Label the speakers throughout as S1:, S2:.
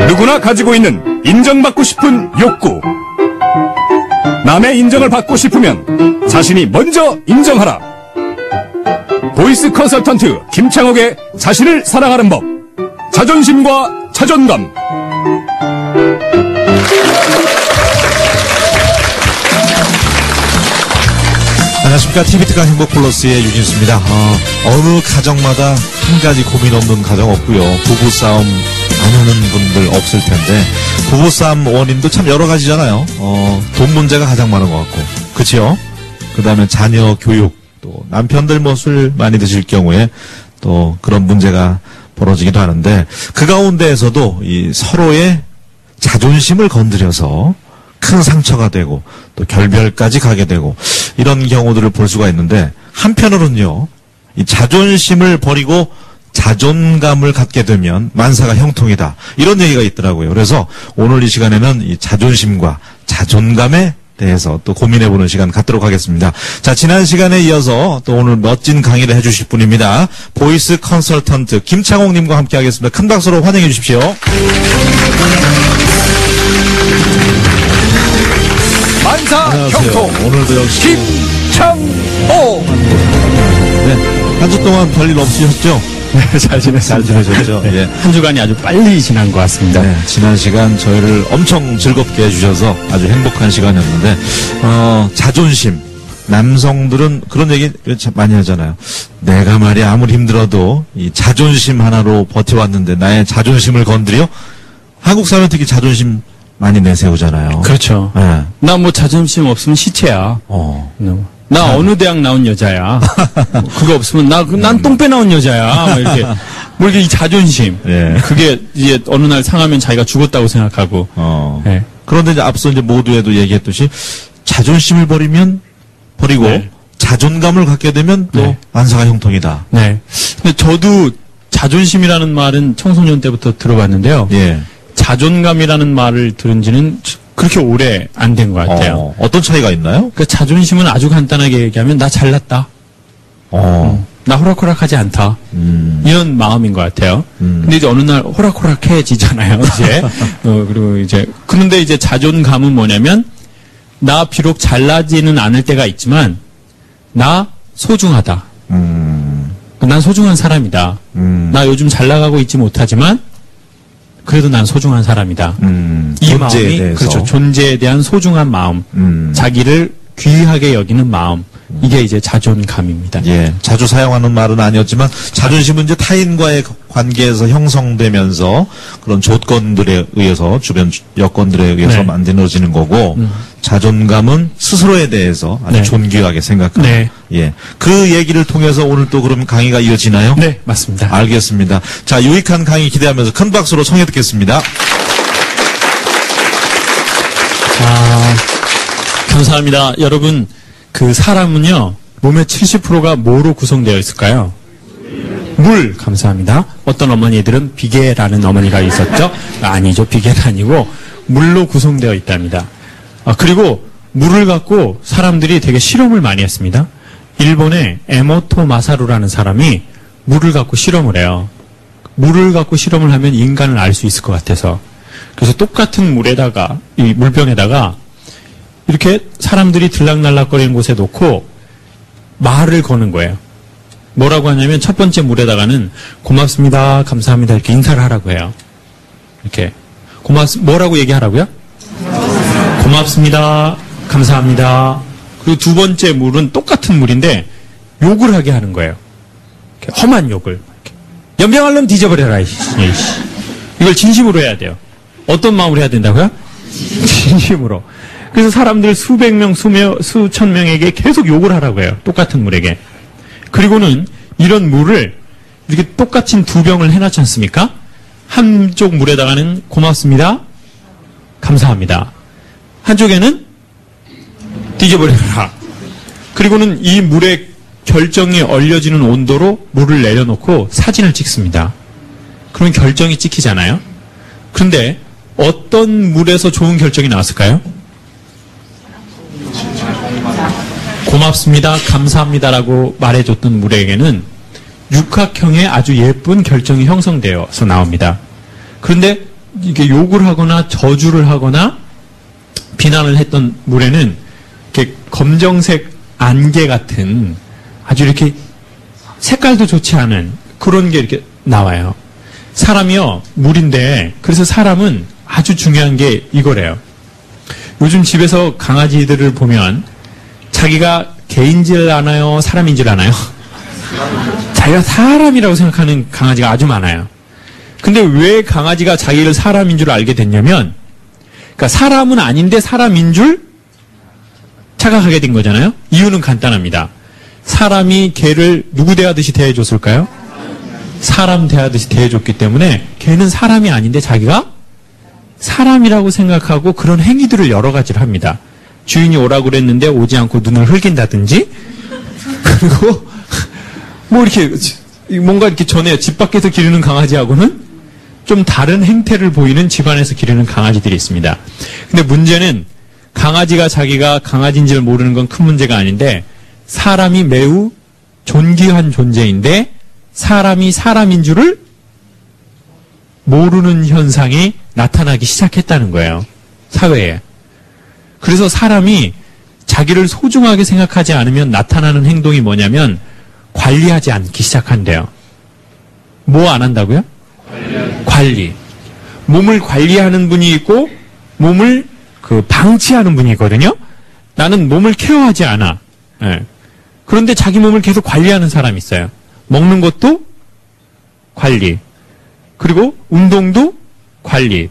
S1: 누구나 가지고 있는 인정받고 싶은 욕구. 남의 인정을 받고 싶으면 자신이 먼저 인정하라. 보이스 컨설턴트 김창옥의 자신을 사랑하는 법. 자존심과 자존감.
S2: 안녕하십니까. TV특강 행복플러스의 유진수입니다. 어느 가정마다 한 가지 고민 없는 가정 없고요. 부부싸움 안 하는 분들 없을 텐데, 부부싸움 원인도 참 여러 가지잖아요. 돈 문제가 가장 많은 것 같고, 그치요? 그 다음에 자녀 교육, 또 남편들 뭐 술 많이 드실 경우에 또 그런 문제가 벌어지기도 하는데, 그 가운데에서도 이 서로의 자존심을 건드려서 큰 상처가 되고 또 결별까지 가게 되고 이런 경우들을 볼 수가 있는데, 한편으로는요, 이 자존심을 버리고 자존감을 갖게 되면 만사가 형통이다, 이런 얘기가 있더라고요. 그래서 오늘 이 시간에는 이 자존심과 자존감에 대해서 또 고민해보는 시간 갖도록 하겠습니다. 자, 지난 시간에 이어서 또 오늘 멋진 강의를 해주실 분입니다. 보이스 컨설턴트 김창옥님과 함께 하겠습니다. 큰 박수로 환영해 주십시오.
S1: 만사 형통.
S2: 오늘도 역시
S1: 김창옥.
S2: 네, 한 주 동안 별일 없으셨죠?
S3: 네, 잘 지내셨죠?
S2: 네.
S3: 한 주간이 아주 빨리 지난 것 같습니다.
S2: 네, 지난 시간 저희를 엄청 즐겁게 해주셔서 아주 행복한 시간이었는데, 자존심. 남성들은 그런 얘기 참 많이 하잖아요. 내가 말이야 아무리 힘들어도 이 자존심 하나로 버텨왔는데 나의 자존심을 건드려? 한국 사회는 특히 자존심 많이 내세우잖아요.
S3: 그렇죠.
S2: 네.
S3: 나 뭐 자존심 없으면 시체야. 나 어느 대학 나온 여자야. 그거 없으면 난 똥배 나온 여자야. 뭐 이렇게 이 자존심.
S2: 네.
S3: 그게 이제 어느 날 상하면 자기가 죽었다고 생각하고.
S2: 네. 그런데 이제 앞서 이제 모두에도 얘기했듯이 자존심을 버리고
S3: 네.
S2: 자존감을 갖게 되면 또
S3: 네.
S2: 만사가 형통이다.
S3: 네. 근데 저도 자존심이라는 말은 청소년 때부터 들어봤는데요.
S2: 예.
S3: 자존감이라는 말을 들은 지는 그렇게 오래 안 된 것 같아요.
S2: 어떤 차이가 있나요?
S3: 그러니까 자존심은 아주 간단하게 얘기하면 나 잘났다. 나 호락호락하지 않다. 이런 마음인 것 같아요. 근데 이제 어느 날 호락호락해지잖아요, 이제. 그리고 이제, 그런데 이제 자존감은 뭐냐면, 나 비록 잘나지는 않을 때가 있지만, 나 소중하다. 난 소중한 사람이다. 나 요즘 잘 나가고 있지 못하지만, 그래도 난 소중한 사람이다. 이
S2: 존재에
S3: 마음이,
S2: 대해서.
S3: 그렇죠. 존재에 대한 소중한 마음. 자기를 귀하게 여기는 마음. 이게 이제 자존감입니다.
S2: 예, 자주 사용하는 말은 아니었지만 자존심은 이제 타인과의 관계에서 형성되면서 그런 조건들에 의해서, 주변 여건들에 의해서
S3: 네.
S2: 만들어지는 거고, 자존감은 스스로에 대해서 아주
S3: 네.
S2: 존귀하게 생각하는.
S3: 네.
S2: 예, 그 얘기를 통해서 오늘 또 그럼 강의가 이어지나요?
S3: 네, 맞습니다.
S2: 알겠습니다. 자, 유익한 강의 기대하면서 큰 박수로 청해 듣겠습니다.
S3: 감사합니다. 여러분, 그 사람은요, 몸의 70%가 뭐로 구성되어 있을까요? 물. 감사합니다. 어떤 어머니들은 비계라는 어머니가 있었죠? 아니죠. 비계는 아니고, 물로 구성되어 있답니다. 그리고 물을 갖고 사람들이 되게 실험을 많이 했습니다. 일본의 에모토 마사루라는 사람이 물을 갖고 실험을 해요. 물을 갖고 실험을 하면 인간을 알 수 있을 것 같아서. 그래서 똑같은 물에다가, 이 물병에다가, 이렇게 사람들이 들락날락거리는 곳에 놓고 말을 거는 거예요. 뭐라고 하냐면 첫 번째 물에다가는 고맙습니다, 감사합니다 이렇게 인사를 하라고 해요. 이렇게 뭐라고 얘기하라고요? 고맙습니다, 감사합니다. 그리고 두 번째 물은 똑같은 물인데 욕을 하게 하는 거예요. 이렇게 험한 욕을. 이렇게. 연병할 놈 뒤져버려라. 이걸 진심으로 해야 돼요. 어떤 마음으로 해야 된다고요? 진심으로. 그래서 사람들 수백 명, 수천 명에게 계속 욕을 하라고 해요. 똑같은 물에게. 그리고는 이런 물을 이렇게 똑같은 두 병을 해놨지 않습니까? 한쪽 물에다가는 고맙습니다, 감사합니다. 한쪽에는 뒤져버려라. 그리고는 이 물의 결정이 얼려지는 온도로 물을 내려놓고 사진을 찍습니다. 그러면 결정이 찍히잖아요. 그런데 어떤 물에서 좋은 결정이 나왔을까요? 고맙습니다, 감사합니다라고 말해줬던 물에게는 육각형의 아주 예쁜 결정이 형성되어서 나옵니다. 그런데 이게 욕을 하거나 저주를 하거나 비난을 했던 물에는 이렇게 검정색 안개 같은 아주 이렇게 색깔도 좋지 않은 그런 게 이렇게 나와요. 사람이요, 물인데, 그래서 사람은 아주 중요한 게 이거래요. 요즘 집에서 강아지들을 보면 자기가 개인 줄 아나요? 사람인 줄 아나요? 자기가 사람이라고 생각하는 강아지가 아주 많아요. 근데 왜 강아지가 자기를 사람인 줄 알게 됐냐면, 그러니까 사람은 아닌데 사람인 줄 착각하게 된 거잖아요. 이유는 간단합니다. 사람이 개를 누구 대하듯이 대해줬을까요? 사람 대하듯이 대해줬기 때문에 개는 사람이 아닌데 자기가 사람이라고 생각하고 그런 행위들을 여러 가지를 합니다. 주인이 오라고 그랬는데 오지 않고 눈을 흘긴다든지, 그리고 뭐 이렇게 뭔가 이렇게 전에 집 밖에서 기르는 강아지하고는 좀 다른 행태를 보이는 집안에서 기르는 강아지들이 있습니다. 근데 문제는 강아지가 자기가 강아지인 줄 모르는 건 큰 문제가 아닌데, 사람이 매우 존귀한 존재인데 사람이 사람인 줄을 모르는 현상이 나타나기 시작했다는 거예요. 사회에. 그래서 사람이 자기를 소중하게 생각하지 않으면 나타나는 행동이 뭐냐면 관리하지 않기 시작한대요. 뭐 안 한다고요? 관리. 몸을 관리하는 분이 있고 몸을 방치하는 분이 있거든요. 나는 몸을 케어하지 않아. 네. 그런데 자기 몸을 계속 관리하는 사람이 있어요. 먹는 것도 관리. 그리고 운동도 관리.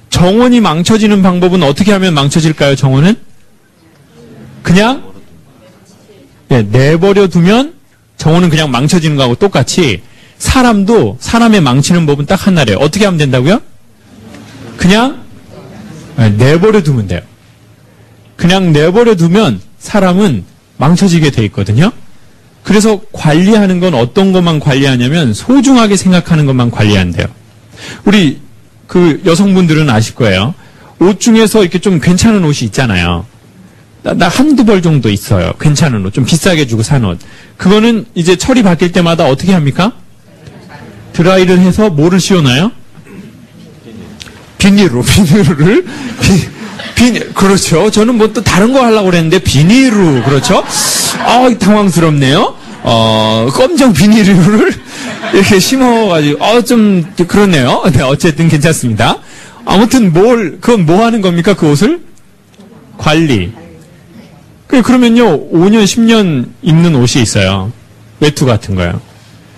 S3: 정원이 망쳐지는 방법은 어떻게 하면 망쳐질까요, 정원은? 그냥 내버려 두면 정원은 그냥 망쳐지는 거하고 똑같이 사람도 사람의 망치는 법은 딱 하나래요. 어떻게 하면 된다고요? 그냥 내버려 두면 돼요. 그냥 내버려 두면 사람은 망쳐지게 돼 있거든요. 그래서 관리하는 건 어떤 것만 관리하냐면 소중하게 생각하는 것만 관리한대요. 우리 여성분들은 아실 거예요. 옷 중에서 이렇게 좀 괜찮은 옷이 있잖아요. 나 한두 벌 정도 있어요. 괜찮은 옷. 좀 비싸게 주고 산 옷. 그거는 이제 철이 바뀔 때마다 어떻게 합니까? 드라이를 해서 뭐를 씌워놔요? 비닐로. 그렇죠. 저는 뭐 또 다른 거 하려고 그랬는데 비닐로. 그렇죠. 당황스럽네요. 검정 비닐을 이렇게 심어가지고, 좀 그렇네요. 네, 어쨌든 괜찮습니다. 아무튼 그건 뭐 하는 겁니까? 그 옷을? 관리. 그러면요, 5년, 10년 입는 옷이 있어요. 외투 같은 거요.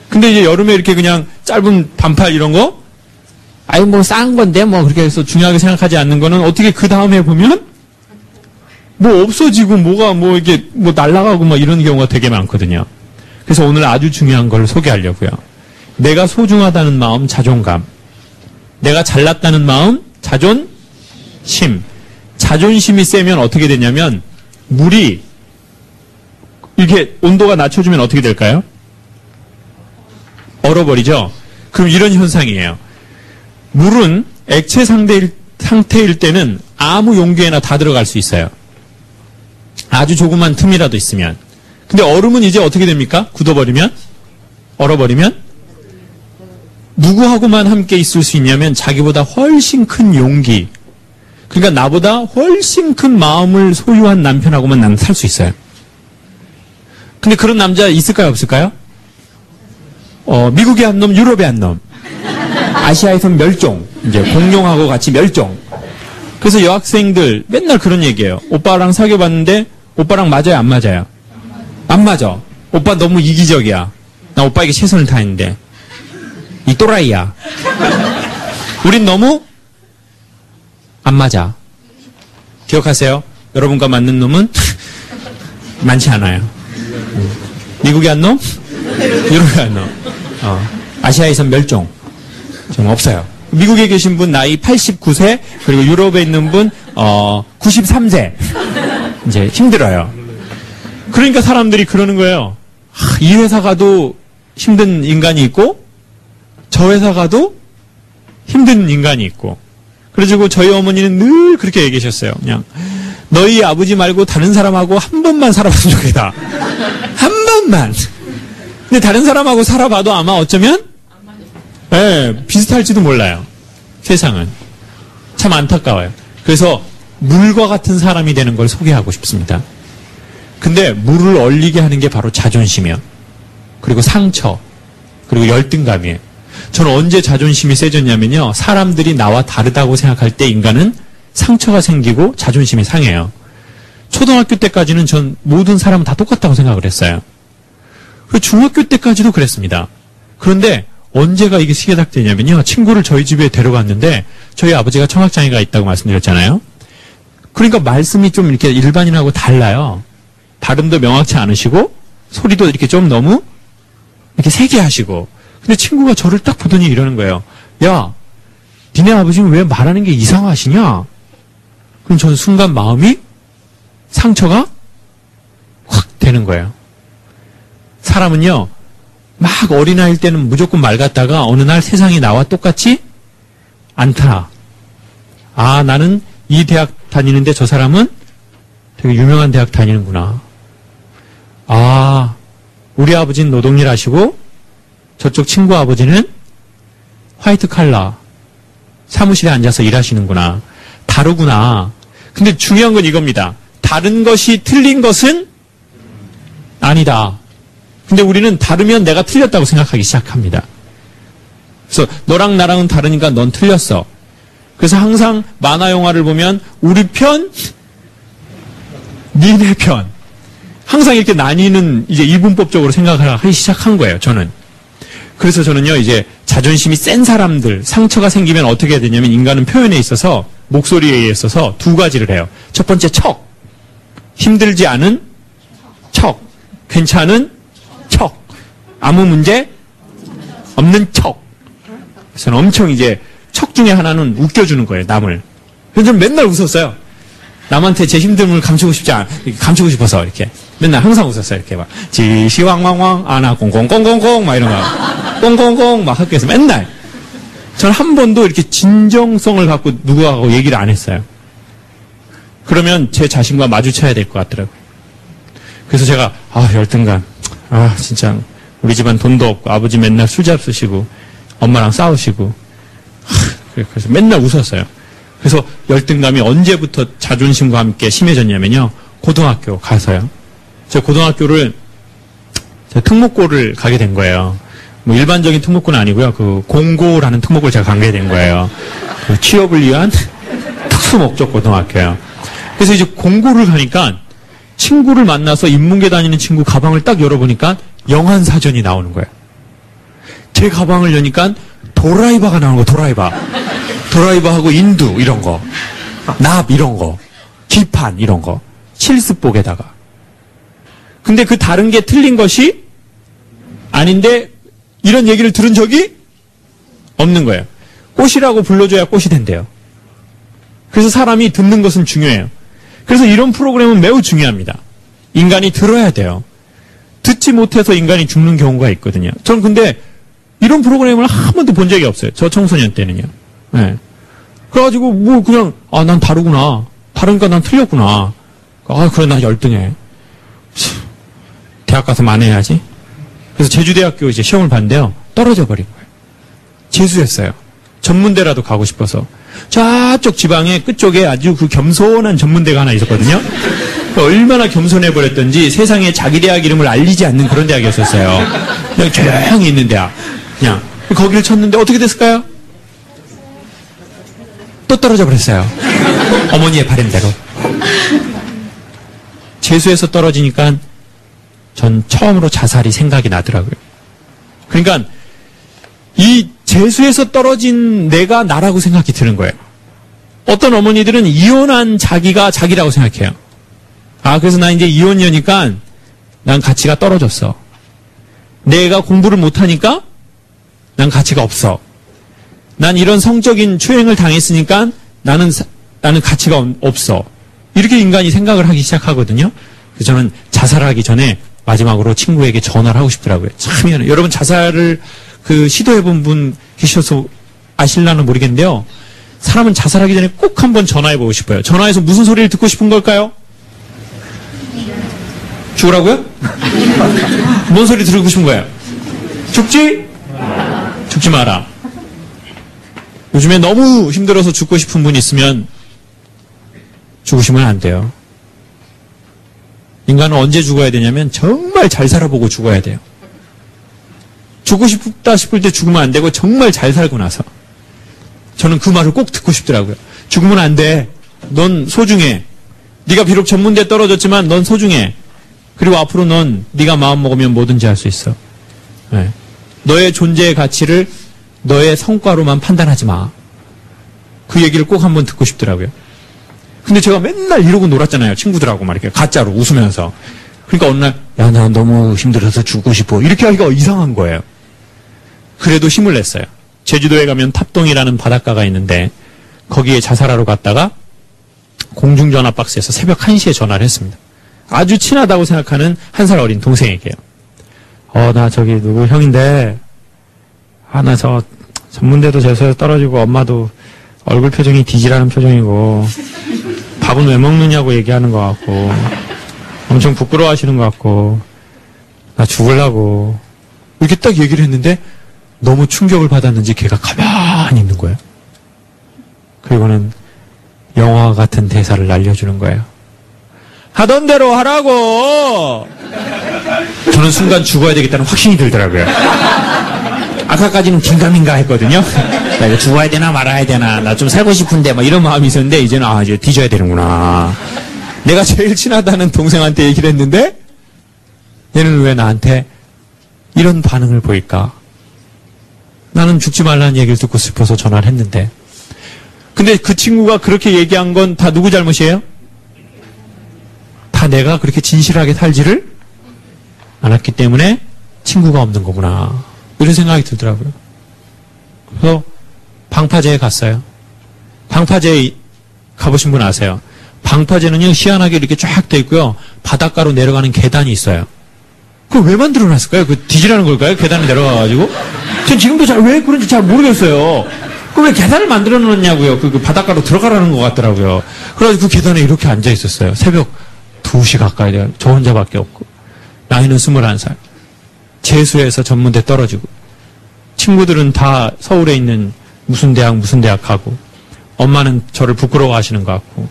S3: 근데 이제 여름에 이렇게 그냥 짧은 반팔 이런 거? 뭐 싼 건데, 뭐 그렇게 해서 중요하게 생각하지 않는 거는 어떻게 그 다음에 보면 뭐 없어지고 뭐가 이게 날아가고 이런 경우가 되게 많거든요. 그래서 오늘 아주 중요한 걸 소개하려고요. 내가 소중하다는 마음, 자존감. 내가 잘났다는 마음, 자존심. 자존심이 세면 어떻게 되냐면 물이 이렇게 온도가 낮춰주면 어떻게 될까요? 얼어버리죠? 그럼 이런 현상이에요. 물은 액체 상태일 때는 아무 용기에나 다 들어갈 수 있어요. 아주 조그만 틈이라도 있으면. 근데 얼음은 이제 어떻게 됩니까? 굳어버리면? 얼어버리면? 누구하고만 함께 있을 수 있냐면 자기보다 훨씬 큰 용기. 그러니까 나보다 훨씬 큰 마음을 소유한 남편하고만 난 살 수 있어요. 근데 그런 남자 있을까요? 없을까요? 미국의 한 놈, 유럽의 한 놈. 아시아에선 멸종. 이제 공룡하고 같이 멸종. 그래서 여학생들 맨날 그런 얘기해요. 오빠랑 사귀어봤는데 오빠랑 맞아요? 안 맞아요? 안 맞아. 오빠 너무 이기적이야. 나 오빠에게 최선을 다했는데. 이 또라이야. 우린 너무 안 맞아. 기억하세요? 여러분과 맞는 놈은 많지 않아요. 미국의 한 놈, 유럽의 한 놈. 아시아에선 멸종. 좀 없어요. 미국에 계신 분 나이 89세, 그리고 유럽에 있는 분 93세. 이제 힘들어요. 그러니까 사람들이 그러는 거예요. 이 회사 가도 힘든 인간이 있고 저 회사 가도 힘든 인간이 있고. 그래가지고 저희 어머니는 늘 그렇게 얘기하셨어요. 그냥 너희 아버지 말고 다른 사람하고 한 번만 살아봤으면 좋겠다. 한 번만. 근데 다른 사람하고 살아봐도 아마 어쩌면 비슷할지도 몰라요. 세상은. 참 안타까워요. 그래서 물과 같은 사람이 되는 걸 소개하고 싶습니다. 근데 물을 얼리게 하는 게 바로 자존심이요. 그리고 상처, 그리고 열등감이에요. 저는 언제 자존심이 세졌냐면요. 사람들이 나와 다르다고 생각할 때 인간은 상처가 생기고 자존심이 상해요. 초등학교 때까지는 전 모든 사람은 다 똑같다고 생각을 했어요. 그리고 중학교 때까지도 그랬습니다. 그런데 언제가 이게 시작되냐면요. 친구를 저희 집에 데려갔는데 저희 아버지가 청각장애가 있다고 말씀드렸잖아요. 그러니까 말씀이 좀 이렇게 일반인하고 달라요. 발음도 명확치 않으시고 소리도 이렇게 좀 너무 이렇게 세게 하시고. 근데 친구가 저를 딱 보더니 이러는 거예요. 야, 니네 아버지는 왜 말하는 게 이상하시냐? 그럼 저는 순간 마음이 상처가 확 되는 거예요. 사람은요, 막 어린아이일 때는 무조건 맑았다가 어느 날 세상이 나와 똑같이 않다. 아, 나는 이 대학 다니는데 저 사람은 되게 유명한 대학 다니는구나. 아, 우리 아버지는 노동일 하시고 저쪽 친구 아버지는 화이트 칼라 사무실에 앉아서 일하시는구나. 다르구나. 근데 중요한 건 이겁니다. 다른 것이 틀린 것은 아니다. 근데 우리는 다르면 내가 틀렸다고 생각하기 시작합니다. 그래서 너랑 나랑은 다르니까 넌 틀렸어. 그래서 항상 만화 영화를 보면 우리 편, 니네 편. 항상 이렇게 나뉘는 이제 이분법적으로 생각을 하기 시작한 거예요, 저는. 그래서 저는요, 이제 자존심이 센 사람들, 상처가 생기면 어떻게 해야 되냐면 인간은 표현에 있어서 목소리에 있어서 두 가지를 해요. 첫 번째 척. 힘들지 않은 척. 괜찮은 척. 아무 문제 없는 척. 그래서 저는 엄청 이제 척 중에 하나는 웃겨주는 거예요, 남을. 그래서 저는 맨날 웃었어요. 남한테 제 힘듦을 감추고 싶어서 이렇게. 맨날 항상 웃었어요, 이렇게 막. 지시왕왕왕, 아나 공공공공공, 막 이런 거. 공공공, 막 학교에서 맨날. 저는 한 번도 이렇게 진정성을 갖고 누구하고 얘기를 안 했어요. 그러면 제 자신과 마주쳐야 될 것 같더라고요. 그래서 제가, 열등감. 진짜, 우리 집안 돈도 없고, 아버지 맨날 술 잡수시고, 엄마랑 싸우시고. 그래서 맨날 웃었어요. 그래서 열등감이 언제부터 자존심과 함께 심해졌냐면요. 고등학교 가서요. 제가 고등학교를, 특목고를 가게 된 거예요. 뭐 일반적인 특목고는 아니고요. 그 공고라는 특목고를 제가 가게 된 거예요. 그 취업을 위한 특수 목적 고등학교요. 그래서 이제 공고를 가니까 친구를 만나서 인문계 다니는 친구 가방을 딱 열어보니까 영한사전이 나오는 거예요. 제 가방을 여니까 도라이바가 나오는 거예요. 도라이바하고 인두 이런 거, 납 이런 거, 기판 이런 거, 실습복에다가. 근데 그 다른 게 틀린 것이 아닌데 이런 얘기를 들은 적이 없는 거예요. 꽃이라고 불러줘야 꽃이 된대요. 그래서 사람이 듣는 것은 중요해요. 그래서 이런 프로그램은 매우 중요합니다. 인간이 들어야 돼요. 듣지 못해서 인간이 죽는 경우가 있거든요. 저는 근데 이런 프로그램을 한 번도 본 적이 없어요. 저 청소년 때는요. 네. 그래가지고 뭐 그냥 난 다르구나. 다르니까 난 틀렸구나. 그래 나 열등해. 대학 가서 만회해야지. 그래서 제주대학교 이제 시험을 봤는데요. 떨어져 버린 거예요. 재수했어요. 전문대라도 가고 싶어서. 저쪽 지방의 끝쪽에 아주 그 겸손한 전문대가 하나 있었거든요. 얼마나 겸손해버렸던지 세상에 자기 대학 이름을 알리지 않는 그런 대학이었었어요. 그냥 조용히 있는 대학. 그냥. 거기를 쳤는데 어떻게 됐을까요? 또 떨어져 버렸어요. 어머니의 바램대로. 재수해서 떨어지니까 전 처음으로 자살이 생각이 나더라고요. 그러니까 이 재수에서 떨어진 내가 나라고 생각이 드는 거예요. 어떤 어머니들은 이혼한 자기가 자기라고 생각해요. 그래서 나 이제 이혼녀니까 난 가치가 떨어졌어. 내가 공부를 못하니까 난 가치가 없어. 난 이런 성적인 추행을 당했으니까 나는 가치가 없어. 이렇게 인간이 생각을 하기 시작하거든요. 그래서 저는 자살하기 전에 마지막으로 친구에게 전화를 하고 싶더라고요. 참 미안해요. 여러분 자살을 시도해본 분 계셔서 아실라는 모르겠는데요. 사람은 자살하기 전에 꼭 한번 전화해보고 싶어요. 전화해서 무슨 소리를 듣고 싶은 걸까요? 죽으라고요? 뭔 소리 들고 싶은 거예요? 죽지 마라. 요즘에 너무 힘들어서 죽고 싶은 분 있으면 죽으시면 안 돼요. 인간은 언제 죽어야 되냐면 정말 잘 살아보고 죽어야 돼요. 죽고 싶다 싶을 때 죽으면 안 되고 정말 잘 살고 나서. 저는 그 말을 꼭 듣고 싶더라고요. 죽으면 안 돼. 넌 소중해. 네가 비록 전문대에 떨어졌지만 넌 소중해. 그리고 앞으로 넌 네가 마음 먹으면 뭐든지 할 수 있어. 네. 너의 존재의 가치를 너의 성과로만 판단하지 마. 그 얘기를 꼭 한번 듣고 싶더라고요. 근데 제가 맨날 이러고 놀았잖아요. 친구들하고 막 이렇게 가짜로 웃으면서. 그러니까 어느 날, 야, 나 너무 힘들어서 죽고 싶어. 이렇게 하기가 이상한 거예요. 그래도 힘을 냈어요. 제주도에 가면 탑동이라는 바닷가가 있는데 거기에 자살하러 갔다가 공중전화 박스에서 새벽 1시에 전화를 했습니다. 아주 친하다고 생각하는 1살 어린 동생에게요. 나 저기 누구 형인데 나 저 전문대도 재수해서 떨어지고 엄마도 얼굴 표정이 뒤지라는 표정이고 밥은 왜 먹느냐고 얘기하는 것 같고 엄청 부끄러워하시는 것 같고 나 죽으려고 이렇게 딱 얘기를 했는데 너무 충격을 받았는지 걔가 가만히 있는 거예요. 그리고는 영화 같은 대사를 날려주는 거예요. 하던 대로 하라고! 저는 순간 죽어야 되겠다는 확신이 들더라고요. 아까까지는 긴가민가 했거든요. 나 이거 죽어야 되나 말아야 되나, 나 좀 살고 싶은데, 막 이런 마음이 있었는데, 이제는, 이제 뒤져야 되는구나. 내가 제일 친하다는 동생한테 얘기를 했는데, 얘는 왜 나한테 이런 반응을 보일까? 나는 죽지 말라는 얘기를 듣고 싶어서 전화를 했는데. 근데 그 친구가 그렇게 얘기한 건 다 누구 잘못이에요? 다 내가 그렇게 진실하게 살지를 않았기 때문에 친구가 없는 거구나. 이런 생각이 들더라고요. 그래서 방파제에 갔어요. 방파제에 가보신 분 아세요? 방파제는요, 희한하게 이렇게 쫙 돼 있고요. 바닷가로 내려가는 계단이 있어요. 그걸 왜 만들어놨을까요? 그 뒤지라는 걸까요? 계단을 내려가가지고? 전 지금도 왜 그런지 잘 모르겠어요. 그 왜 계단을 만들어 놓았냐고요. 그 바닷가로 들어가라는 것 같더라고요. 그래가지고 그 계단에 이렇게 앉아 있었어요. 새벽 2시 가까이 돼요. 저 혼자밖에 없고. 나이는 21살. 재수해서 전문대 떨어지고. 친구들은 다 서울에 있는 무슨 대학 가고. 엄마는 저를 부끄러워 하시는 것 같고.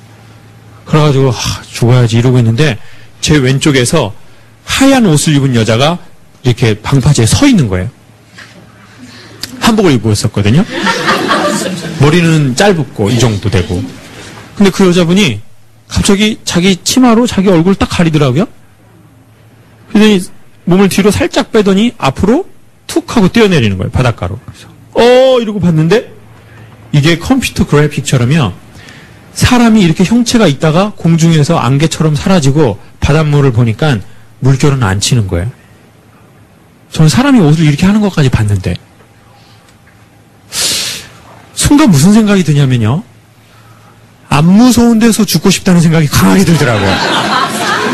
S3: 그래가지고, 죽어야지 이러고 있는데, 제 왼쪽에서 하얀 옷을 입은 여자가 이렇게 방파제에 서 있는 거예요. 한복을 입고 있었거든요. 머리는 짧고 이 정도 되고. 근데 그 여자분이 갑자기 자기 치마로 자기 얼굴을 딱 가리더라고요. 그러더니 몸을 뒤로 살짝 빼더니 앞으로 툭 하고 뛰어내리는 거예요. 바닷가로. 그래서 이러고 봤는데 이게 컴퓨터 그래픽처럼요. 사람이 이렇게 형체가 있다가 공중에서 안개처럼 사라지고 바닷물을 보니까 물결은 안 치는 거예요. 저는 사람이 옷을 이렇게 하는 것까지 봤는데 순간 무슨 생각이 드냐면요. 안 무서운 데서 죽고 싶다는 생각이 강하게 들더라고요.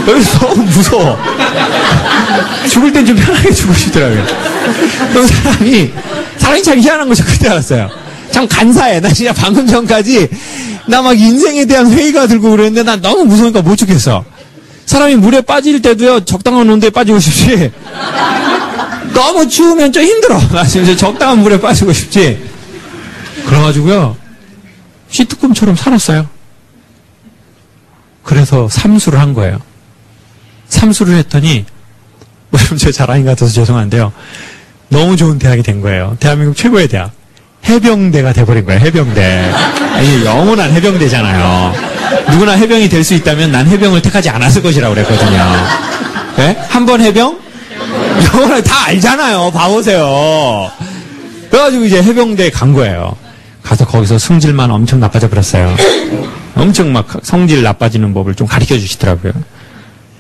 S3: 여기서 너무 무서워. 죽을 땐 좀 편하게 죽고 싶더라고요. 그럼 사람이 참 희한한 거죠. 그때 알았어요. 참 간사해. 나 진짜 방금 전까지 나 막 인생에 대한 회의가 들고 그랬는데 난 너무 무서우니까 못 죽겠어. 사람이 물에 빠질 때도요, 적당한 온도에 빠지고 싶지. 너무 추우면 좀 힘들어. 나 지금 적당한 물에 빠지고 싶지. 그래가지고요, 시트콤처럼 살았어요. 그래서 삼수를 한 거예요. 삼수를 했더니, 좀 제 자랑이 같아서 죄송한데요. 너무 좋은 대학이 된 거예요. 대한민국 최고의 대학. 해병대가 돼버린 거예요, 해병대. 아니, 영원한 해병대잖아요. 누구나 해병이 될 수 있다면 난 해병을 택하지 않았을 것이라고 그랬거든요. 네? 한 번 해병? 영원한, 다 알잖아요. 봐보세요. 그래가지고 이제 해병대에 간 거예요. 가서 거기서 성질만 엄청 나빠져 버렸어요. 엄청 막 성질 나빠지는 법을 좀 가르쳐 주시더라고요.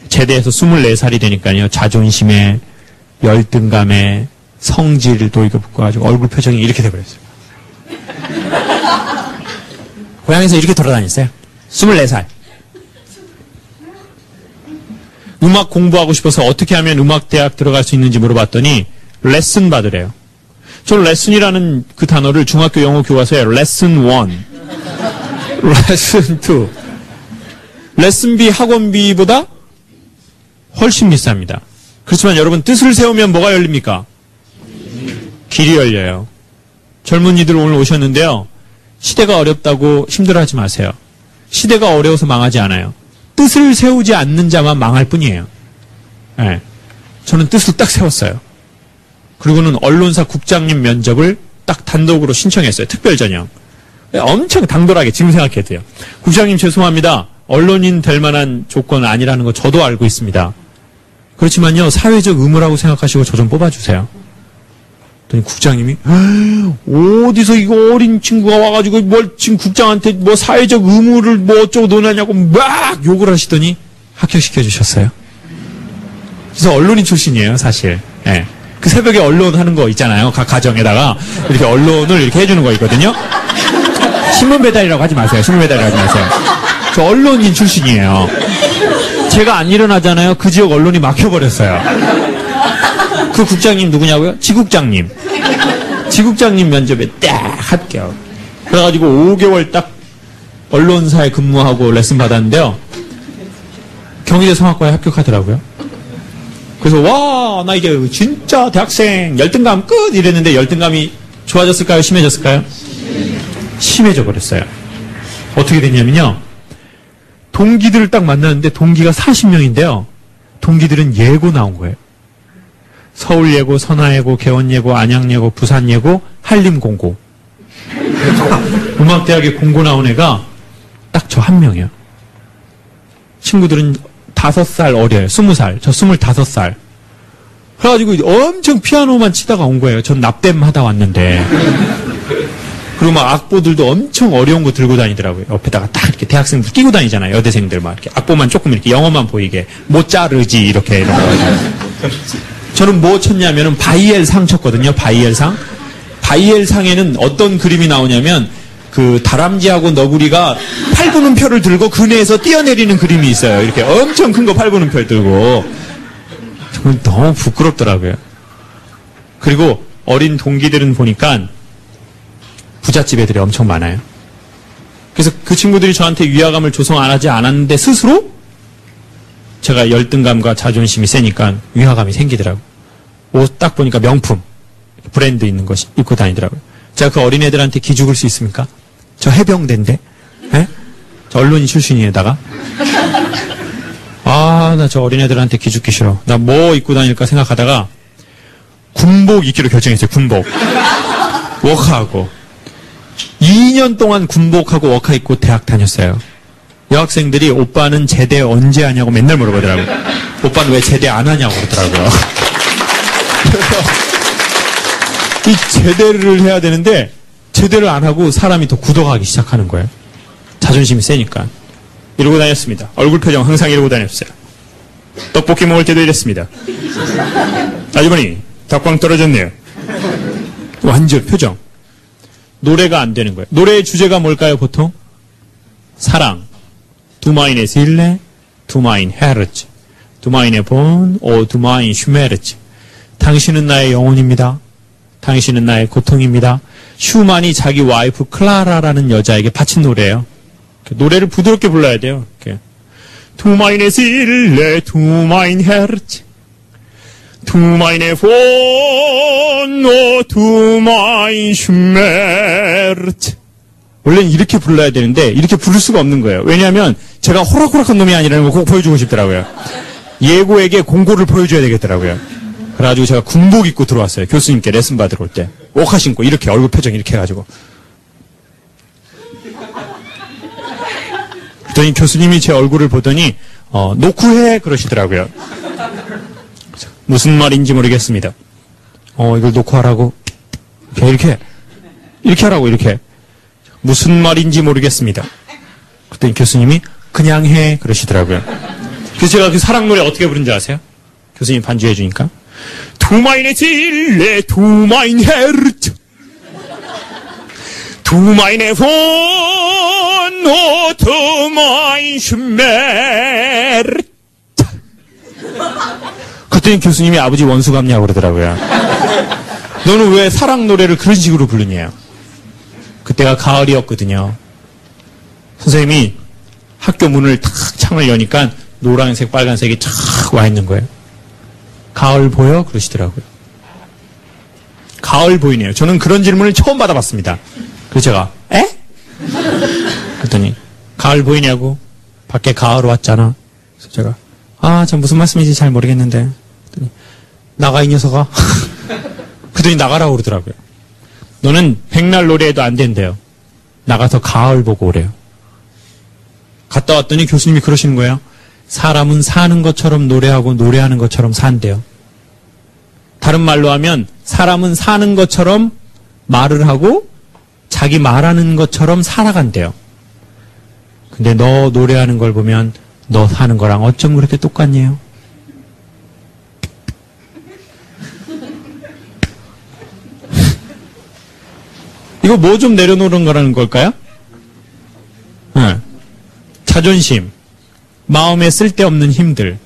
S3: 제대해서 24살이 되니까요. 자존심에, 열등감에, 성질도 이거 붙고가지고 얼굴 표정이 이렇게 돼버렸어요. 고향에서 이렇게 돌아다녔어요. 24살. 음악 공부하고 싶어서 어떻게 하면 음악대학 들어갈 수 있는지 물어봤더니 레슨 받으래요. 저는 레슨이라는 그 단어를 중학교 영어 교과서에 레슨 1, 레슨 2, 레슨비 학원비보다 훨씬 비쌉니다. 그렇지만 여러분 뜻을 세우면 뭐가 열립니까? 길이 열려요. 젊은이들 오늘 오셨는데요. 시대가 어렵다고 힘들어하지 마세요. 시대가 어려워서 망하지 않아요. 뜻을 세우지 않는 자만 망할 뿐이에요. 네. 저는 뜻을 딱 세웠어요. 그리고는 언론사 국장님 면접을 딱 단독으로 신청했어요. 특별전형. 엄청 당돌하게 지금 생각해도요. 국장님 죄송합니다. 언론인 될 만한 조건은 아니라는 거 저도 알고 있습니다. 그렇지만요. 사회적 의무라고 생각하시고 저 좀 뽑아주세요. 그랬더니 국장님이 어디서 이거 어린 친구가 와가지고 뭘 지금 국장한테 뭐 사회적 의무를 뭐 어쩌고 논하냐고 막 욕을 하시더니 합격시켜 주셨어요. 그래서 언론인 출신이에요, 사실. 예. 그 새벽에 언론 하는 거 있잖아요. 각 가정에다가 이렇게 언론을 이렇게 해주는 거 있거든요. 신문 배달이라고 하지 마세요. 신문 배달이라고 하지 마세요. 저 언론인 출신이에요. 제가 안 일어나잖아요. 그 지역 언론이 막혀버렸어요. 그 국장님 누구냐고요? 지국장님. 지국장님 면접에 딱 합격. 그래가지고 5개월 딱 언론사에 근무하고 레슨 받았는데요. 경희대 성악과에 합격하더라고요. 그래서 와, 나 이제 진짜 대학생 열등감 끝 이랬는데 열등감이 좋아졌을까요? 심해졌을까요? 심해져 버렸어요. 어떻게 됐냐면요. 동기들을 딱 만났는데 동기가 40명인데요. 동기들은 예고 나온 거예요. 서울예고, 선화예고, 개원예고, 안양예고, 부산예고, 한림공고. 음악대학에 공고 나온 애가 딱 저 한 명이에요. 친구들은 5살 어려요. 20살. 저 25살. 그래가지고 엄청 피아노만 치다가 온 거예요. 전 납땜 하다 왔는데. 그리고 막 악보들도 엄청 어려운 거 들고 다니더라고요. 옆에다가 딱 이렇게 대학생들 끼고 다니잖아요. 여대생들 막 이렇게 악보만 조금 이렇게 영어만 보이게. 모짜르지 이렇게 이런 거. 저는 뭐 쳤냐면은 바이엘상 쳤거든요. 바이엘상. 바이엘상에는 어떤 그림이 나오냐면 그 다람쥐하고 너구리가 팔굽는표를 들고 그네에서 뛰어내리는 그림이 있어요. 이렇게 엄청 큰 거 팔굽는표 들고. 저는 너무 부끄럽더라고요. 그리고 어린 동기들은 보니까 부잣집 애들이 엄청 많아요. 그래서 그 친구들이 저한테 위화감을 조성 안 하지 않았는데 스스로 제가 열등감과 자존심이 세니까 위화감이 생기더라고요. 옷 딱 보니까 명품, 브랜드 있는 거 입고 다니더라고요. 제가 그 어린애들한테 기죽을 수 있습니까? 저 해병대인데? 예? 저 언론인 출신이에다가? 아, 나 저 어린애들한테 기죽기 싫어. 나 뭐 입고 다닐까 생각하다가 군복 입기로 결정했어요. 군복. 워카하고. 2년 동안 군복하고 워카 입고 대학 다녔어요. 여학생들이 오빠는 제대 언제 하냐고 맨날 물어보더라고요. 오빠는 왜 제대 안 하냐고 그러더라고요. 이 제대를 해야 되는데 제대를 안 하고 사람이 더 굳어가기 시작하는 거예요. 자존심이 세니까. 이러고 다녔습니다. 얼굴 표정 항상 이러고 다녔어요. 떡볶이 먹을 때도 이랬습니다. 아주머니 닭광 떨어졌네요. 완전 표정. 노래가 안 되는 거예요. 노래의 주제가 뭘까요, 보통? 사랑. Du meine Seele, du mein Herz, du meine Born, du mein Schmerz. 당신은 나의 영혼입니다. 당신은 나의 고통입니다. 슈만이 자기 와이프 클라라라는 여자에게 바친 노래예요. 노래를 부드럽게 불러야 돼요. 이렇게. Du meine Seele, du mein Herz, du meine Born, du mein Schmerz. 원래는 이렇게 불러야 되는데 이렇게 부를 수가 없는 거예요. 왜냐하면 제가 호락호락한 놈이 아니라는 걸 꼭 보여주고 싶더라고요. 예고에게 공고를 보여줘야 되겠더라고요. 그래가지고 제가 군복 입고 들어왔어요. 교수님께 레슨 받으러 올 때. 오카 신고 이렇게 얼굴 표정 이렇게 해가지고. 그랬더니 교수님이 제 얼굴을 보더니 노쿠해 그러시더라고요. 무슨 말인지 모르겠습니다. 이걸 노쿠하라고 이렇게 하라고 이렇게. 무슨 말인지 모르겠습니다. 그랬더니 교수님이 그냥 해 그러시더라고요. 그래서 제가 그 사랑 노래 어떻게 부른지 아세요? 교수님 반주해 주니까 Du meine Seele, du mein Herz, du meine Wohn, du mein Schmerz. 그랬더니 교수님이 아버지 원수 같냐고 그러더라고요. 너는 왜 사랑 노래를 그런 식으로 부르냐요? 그때가 가을이었거든요. 선생님이 학교 문을 탁 창을 여니까 노란색, 빨간색이 쫙 와 있는 거예요. 가을 보여? 그러시더라고요. 가을 보이네요. 저는 그런 질문을 처음 받아봤습니다. 그래서 제가 에? 그랬더니 가을 보이냐고. 밖에 가을 왔잖아. 그래서 제가 참 무슨 말씀인지 잘 모르겠는데. 그랬더니 나가 이 녀석아. 그랬더니 나가라고 그러더라고요. 너는 백날 노래해도 안 된대요. 나가서 가을 보고 오래요. 갔다 왔더니 교수님이 그러시는 거예요. 사람은 사는 것처럼 노래하고 노래하는 것처럼 산대요. 다른 말로 하면 사람은 사는 것처럼 말을 하고 자기 말하는 것처럼 살아간대요. 근데 너 노래하는 걸 보면 너 사는 거랑 어쩜 그렇게 똑같냐? 이거 뭐 좀 내려놓는 거라는 걸까요? 네. 자존심, 마음에 쓸데없는 힘들.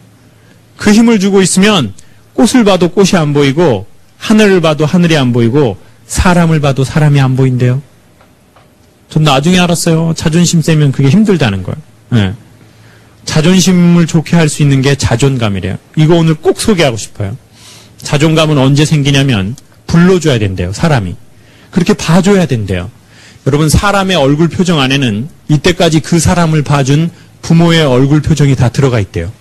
S3: 그 힘을 주고 있으면 꽃을 봐도 꽃이 안 보이고 하늘을 봐도 하늘이 안 보이고 사람을 봐도 사람이 안 보인대요. 전 나중에 알았어요. 자존심 세면 그게 힘들다는 거예요. 네. 자존심을 좋게 할 수 있는 게 자존감이래요. 이거 오늘 꼭 소개하고 싶어요. 자존감은 언제 생기냐면 불러줘야 된대요. 사람이. 그렇게 봐줘야 된대요. 여러분 사람의 얼굴 표정 안에는 이때까지 그 사람을 봐준 부모의 얼굴 표정이 다 들어가 있대요.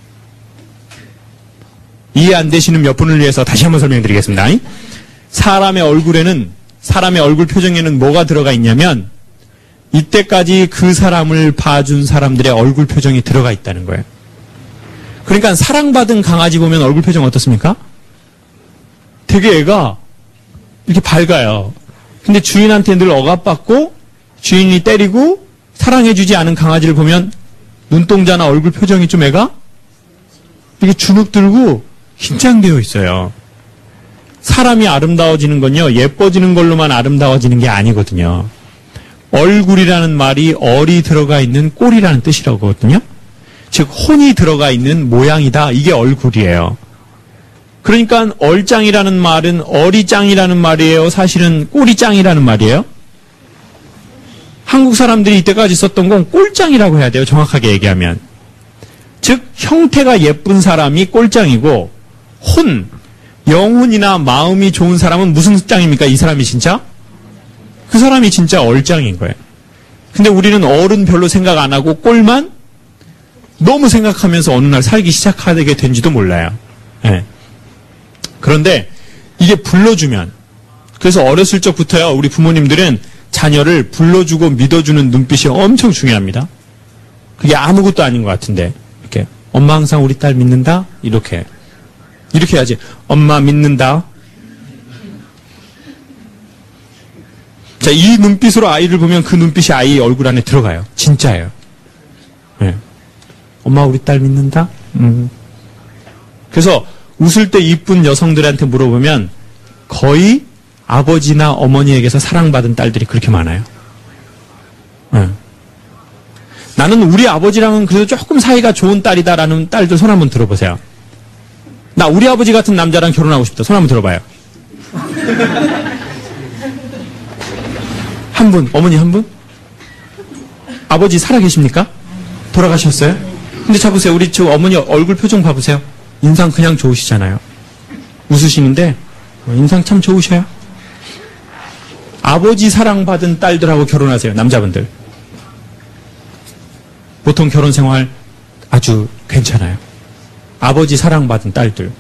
S3: 이해 안 되시는 몇 분을 위해서 다시 한번 설명드리겠습니다. 사람의 얼굴에는 사람의 얼굴 표정에는 뭐가 들어가 있냐면 이때까지 그 사람을 봐준 사람들의 얼굴 표정이 들어가 있다는 거예요. 그러니까 사랑받은 강아지 보면 얼굴 표정 어떻습니까? 되게 애가 이렇게 밝아요. 근데 주인한테 늘 억압받고 주인이 때리고 사랑해주지 않은 강아지를 보면 눈동자나 얼굴 표정이 좀 애가 이렇게 주눅 들고 긴장되어 있어요. 사람이 아름다워지는 건요, 예뻐지는 걸로만 아름다워지는 게 아니거든요. 얼굴이라는 말이 얼이 들어가 있는 꼴이라는 뜻이라거든요. 즉 혼이 들어가 있는 모양이다. 이게 얼굴이에요. 그러니까 얼짱이라는 말은 어리짱이라는 말이에요. 사실은 꼬리짱이라는 말이에요. 한국 사람들이 이때까지 썼던 건 꼴짱이라고 해야 돼요. 정확하게 얘기하면. 즉 형태가 예쁜 사람이 꼴짱이고 영혼이나 마음이 좋은 사람은 무슨 짱입니까? 이 사람이 진짜? 그 사람이 진짜 얼짱인 거예요. 근데 우리는 얼은 별로 생각 안 하고 꼴만 너무 생각하면서 어느 날 살기 시작하게 된지도 몰라요. 네. 그런데 이게 불러주면, 그래서 어렸을 적부터요, 우리 부모님들은 자녀를 불러주고 믿어주는 눈빛이 엄청 중요합니다. 그게 아무것도 아닌 것 같은데, 이렇게, 엄마 항상 우리 딸 믿는다? 이렇게 해야지. 엄마 믿는다? 자, 이 눈빛으로 아이를 보면 그 눈빛이 아이 얼굴 안에 들어가요. 진짜예요. 네. 엄마 우리 딸 믿는다? 그래서 웃을 때 이쁜 여성들한테 물어보면 거의 아버지나 어머니에게서 사랑받은 딸들이 그렇게 많아요. 네. 나는 우리 아버지랑은 그래도 조금 사이가 좋은 딸이다라는 딸들 손 한번 들어보세요. 나 우리 아버지 같은 남자랑 결혼하고 싶다. 손 한번 들어봐요. 한 분, 어머니 한 분? 아버지 살아계십니까? 돌아가셨어요? 근데 잡으세요. 우리 저 어머니 얼굴 표정 봐보세요. 인상 그냥 좋으시잖아요. 웃으시는데 인상 참 좋으셔요. 아버지 사랑받은 딸들하고 결혼하세요. 남자분들. 보통 결혼 생활 아주 괜찮아요. 아버지 사랑받은 딸들.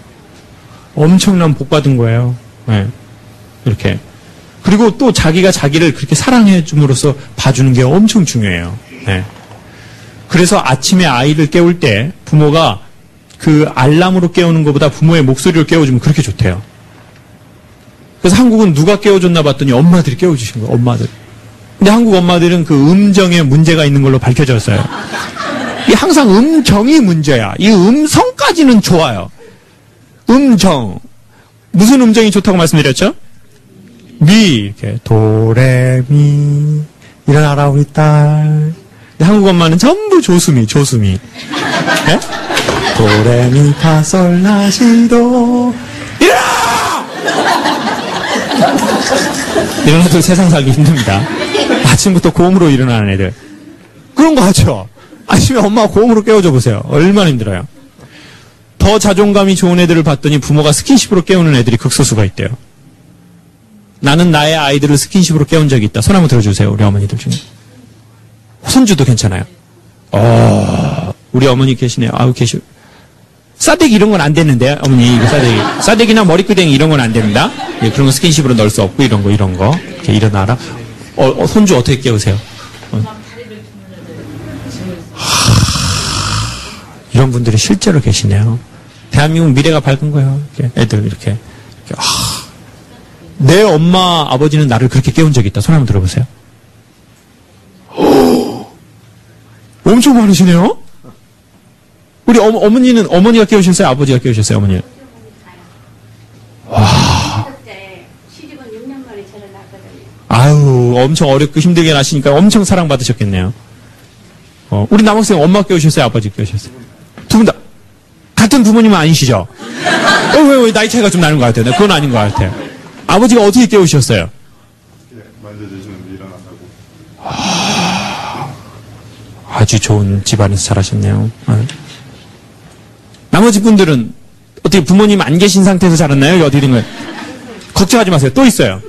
S3: 엄청난 복 받은 거예요. 네. 이렇게. 그리고 또 자기가 자기를 그렇게 사랑해 줌으로써 봐주는 게 엄청 중요해요. 네. 그래서 아침에 아이를 깨울 때 부모가 그 알람으로 깨우는 것보다 부모의 목소리로 깨워주면 그렇게 좋대요. 그래서 한국은 누가 깨워줬나 봤더니 엄마들이 깨워주신 거예요. 엄마들. 근데 한국 엄마들은 그 음정에 문제가 있는 걸로 밝혀졌어요. 이 항상 음정이 문제야. 이 음성까지는 좋아요. 음정. 무슨 음정이 좋다고 말씀드렸죠? 미, 이렇게, 도레미, 일어나라, 우리 딸. 한국 엄마는 전부 조수미. 네? 도레미, 파솔, 라시도, 일어나! 이런 애들 세상 살기 힘듭니다. 아침부터 고음으로 일어나는 애들. 그런 거 하죠? 아침에 엄마가 고음으로 깨워줘 보세요. 얼마나 힘들어요. 더 자존감이 좋은 애들을 봤더니 부모가 스킨십으로 깨우는 애들이 극소수가 있대요. 나는 나의 아이들을 스킨십으로 깨운 적이 있다. 손 한번 들어주세요. 우리 어머니들 중에. 손주도 괜찮아요. 우리 어머니 계시네요. 아우, 계시. 싸대기 이런 건 안 되는데, 어머니, 이거 싸대기. 싸대기나 머리끄댕이 이런 건 안 됩니다. 예, 그런 거 스킨십으로 넣을 수 없고, 이런 거. 이렇게 일어나라. 손주 어떻게 깨우세요? 이런 분들이 실제로 계시네요. 대한민국 미래가 밝은 거예요. 이렇게 애들 이렇게. 내 엄마, 아버지는 나를 그렇게 깨운 적이 있다. 손 한번 들어보세요. 엄청 많으시네요? 우리 어머니는, 어머니가 깨우셨어요? 아버지가 깨우셨어요? 어머니는? 와.
S4: 시집은 6년 만에 저를 낳거든요.
S3: 아유, 엄청 어렵고 힘들게 나시니까 엄청 사랑받으셨겠네요. 우리 남학생 엄마 깨우셨어요? 아버지 깨우셨어요? 두 분 다. 같은 부모님은 아니시죠? 왜 나이 차이가 좀 나는 것 같아요. 그건 아닌 것 같아요. 아버지가 어떻게 깨우셨어요?
S5: 만져주시면 일어나고.
S3: 아주 좋은 집안에서 자라셨네요. 나머지 분들은 어떻게 부모님 안 계신 상태에서 자랐나요? 어디 된 거예요? 걱정하지 마세요. 또 있어요.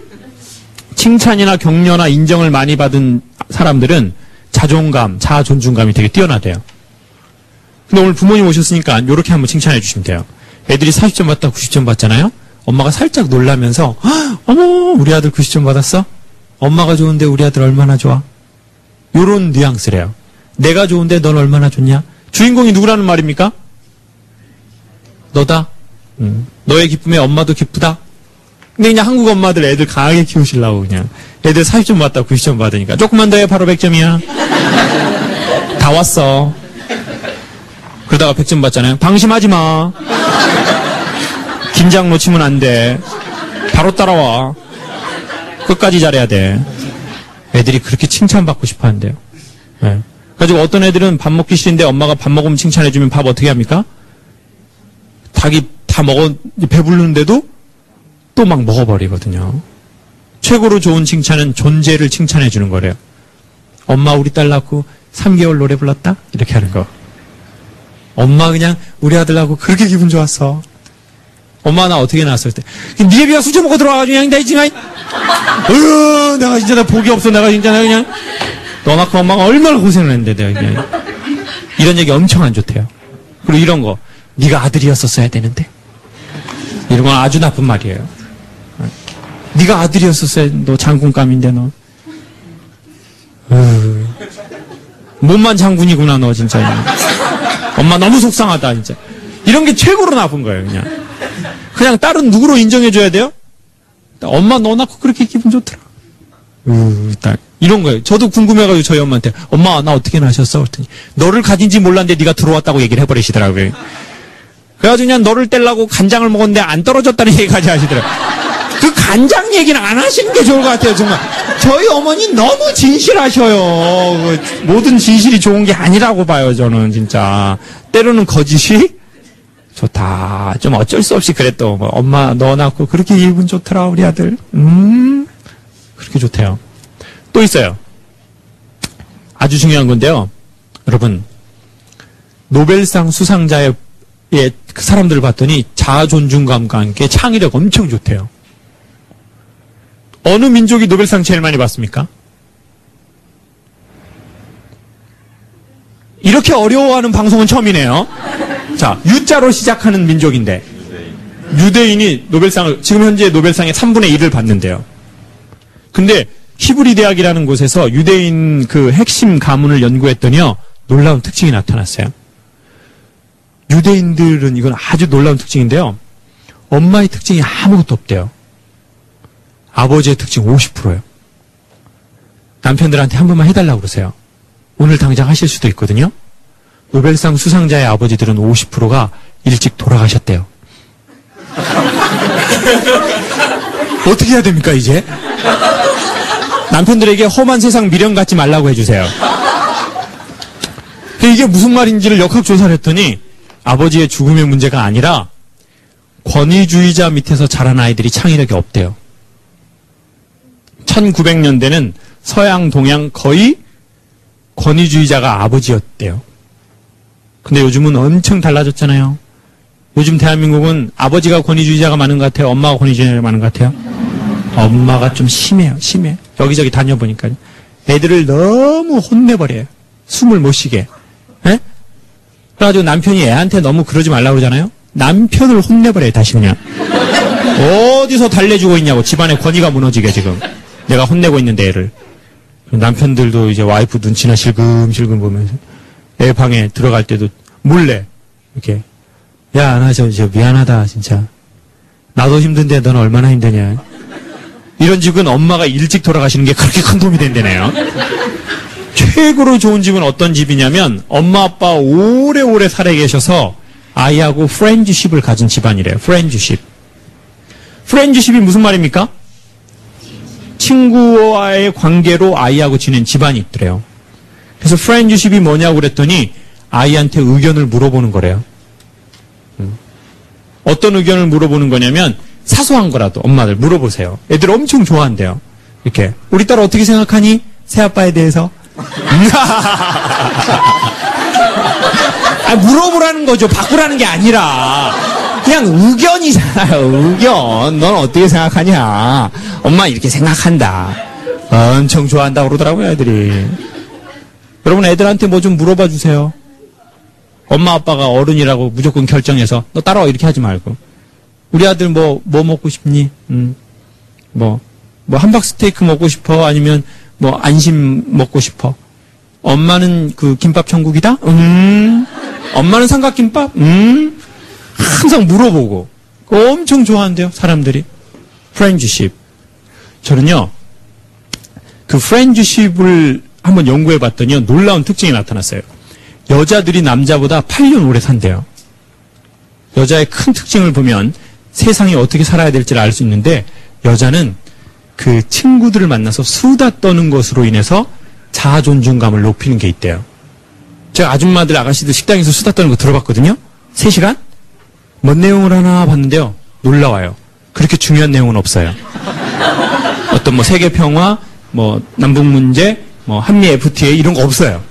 S3: 칭찬이나 격려나 인정을 많이 받은 사람들은 자존감, 자아 존중감이 되게 뛰어나대요. 근데 오늘 부모님 오셨으니까 이렇게 한번 칭찬해 주시면 돼요. 애들이 40점 받다 90점 받잖아요? 엄마가 살짝 놀라면서 어머 우리 아들 90점 받았어? 엄마가 좋은데 우리 아들 얼마나 좋아? 요런 뉘앙스래요. 내가 좋은데 넌 얼마나 좋냐? 주인공이 누구라는 말입니까? 너다. 너의 기쁨에 엄마도 기쁘다. 근데 그냥 한국 엄마들 애들 강하게 키우시려고 그냥 애들 40점 받다 90점 받으니까 조금만 더 해 바로 100점이야. 다 왔어. 그러다가 100점 받잖아요. 방심하지 마. 긴장 놓치면 안 돼. 바로 따라와. 끝까지 잘해야 돼. 애들이 그렇게 칭찬받고 싶어 한대요. 네. 가지고 어떤 애들은 밥 먹기 싫은데 엄마가 밥 먹으면 칭찬해주면 밥 어떻게 합니까? 닭이 다 배부르는데도 또 막 먹어버리거든요. 최고로 좋은 칭찬은 존재를 칭찬해주는 거래요. 엄마 우리 딸 낳고 3개월 노래 불렀다? 이렇게 하는 거. 엄마 그냥 우리 아들 낳고 그렇게 기분 좋았어. 엄마 나 어떻게 낳았을 때. 니에 비하 술 처먹고 들어와가지고 그냥 나 지금 내가 진짜 나 복이 없어. 내가 진짜 나 그냥 너 낳고 엄마가 얼마나 고생을 했는데 내가 그냥 이런 얘기 엄청 안 좋대요. 그리고 이런 거 네가 아들이었었어야 되는데 이런 건 아주 나쁜 말이에요. 네가 아들이었었어야 너 장군감인데 너 몸만 장군이구나 너 진짜. 엄마 너무 속상하다 진짜. 이런 게 최고로 나쁜 거예요. 그냥 딸은 누구로 인정해줘야 돼요? 엄마 너 낳고 그렇게 기분 좋더라. 딸. 이런 거예요. 저도 궁금해가지고 저희 엄마한테 엄마 나 어떻게 낳으셨어? 그랬더니 너를 가진지 몰랐는데 네가 들어왔다고 얘기를 해버리시더라고요. 그래가지고 그냥 너를 떼려고 간장을 먹었는데 안 떨어졌다는 얘기까지 하시더라고요. 그 간장 얘기는 안 하시는 게 좋을 것 같아요. 정말 저희 어머니 너무 진실하셔요. 모든 진실이 좋은 게 아니라고 봐요. 저는 진짜 때로는 거짓이 좋다. 좀 어쩔 수 없이 그랬또 엄마 너 낳고 그렇게 기분 좋더라 우리 아들. 그렇게 좋대요. 또 있어요. 아주 중요한 건데요. 여러분 노벨상 수상자의 그 사람들을 봤더니 자아 존중감과 함께 창의력 엄청 좋대요. 어느 민족이 노벨상 제일 많이 받습니까? 이렇게 어려워하는 방송은 처음이네요. 자, U자로 시작하는 민족인데 유대인이 노벨상을 지금 현재 노벨상의 3분의 1을 받는데요. 근데 히브리 대학이라는 곳에서 유대인 그 핵심 가문을 연구했더니요. 놀라운 특징이 나타났어요. 유대인들은 이건 아주 놀라운 특징인데요. 엄마의 특징이 아무것도 없대요. 아버지의 특징 50%예요. 남편들한테 한 번만 해달라고 그러세요. 오늘 당장 하실 수도 있거든요. 노벨상 수상자의 아버지들은 50%가 일찍 돌아가셨대요. 어떻게 해야 됩니까 이제? 남편들에게 험한 세상 미련 갖지 말라고 해주세요. 이게 무슨 말인지를 역학조사를 했더니 아버지의 죽음의 문제가 아니라 권위주의자 밑에서 자란 아이들이 창의력이 없대요. 1900년대는 서양, 동양 거의 권위주의자가 아버지였대요. 근데 요즘은 엄청 달라졌잖아요. 요즘 대한민국은 아버지가 권위주의자가 많은 것 같아요? 엄마가 권위주의자가 많은 것 같아요? 엄마가 좀 심해요. 여기저기 다녀보니까요. 애들을 너무 혼내버려요. 숨을 못 쉬게. 예? 그래가지고 남편이 애한테 너무 그러지 말라고 그러잖아요. 남편을 혼내버려요. 다시 그냥. 어디서 달래주고 있냐고. 집안의 권위가 무너지게 지금. 내가 혼내고 있는데 애를. 남편들도 이제 와이프 눈치나 실금실금 보면서 애 방에 들어갈 때도 몰래 이렇게 야, 나 저 미안하다 진짜. 나도 힘든데 너는 얼마나 힘드냐. 이런 집은 엄마가 일찍 돌아가시는 게 그렇게 큰 도움이 된다네요. 최고로 좋은 집은 어떤 집이냐면 엄마 아빠 오래오래 살아 계셔서 아이하고 프렌드십을 가진 집안이래요. 프렌드십이 무슨 말입니까? 친구와의 관계로 아이하고 지낸 집안이 있더래요. 그래서 프렌드십이 뭐냐고 그랬더니 아이한테 의견을 물어보는 거래요. 어떤 의견을 물어보는 거냐면 사소한 거라도 엄마들 물어보세요. 애들 엄청 좋아한대요. 이렇게 우리 딸 어떻게 생각하니? 새아빠에 대해서? 물어보라는 거죠. 바꾸라는 게 아니라 그냥 의견이잖아요. 의견. 넌 어떻게 생각하냐? 엄마 이렇게 생각한다. 엄청 좋아한다고 그러더라고요, 애들이. 여러분 애들한테 뭐 좀 물어봐 주세요. 엄마 아빠가 어른이라고 무조건 결정해서 너 따라와 이렇게 하지 말고. 우리 아들 뭐 먹고 싶니? 뭐 함박 스테이크 먹고 싶어? 아니면 뭐 안심 먹고 싶어? 엄마는 그 김밥 천국이다? 엄마는 삼각김밥? 항상 물어보고. 엄청 좋아한대요, 사람들이. 프렌드십. 저는요, 그 프렌드십을 한번 연구해 봤더니요, 놀라운 특징이 나타났어요. 여자들이 남자보다 8년 오래 산대요. 여자의 큰 특징을 보면 세상이 어떻게 살아야 될지를 알 수 있는데, 여자는 그 친구들을 만나서 수다 떠는 것으로 인해서 자아 존중감을 높이는 게 있대요. 제가 아줌마들, 아가씨들 식당에서 수다 떠는 거 들어봤거든요? 3시간? 뭔 내용을 하나 봤는데요. 놀라워요. 그렇게 중요한 내용은 없어요. 어떤 뭐 세계평화, 뭐 남북문제, 뭐 한미 FTA 이런 거 없어요.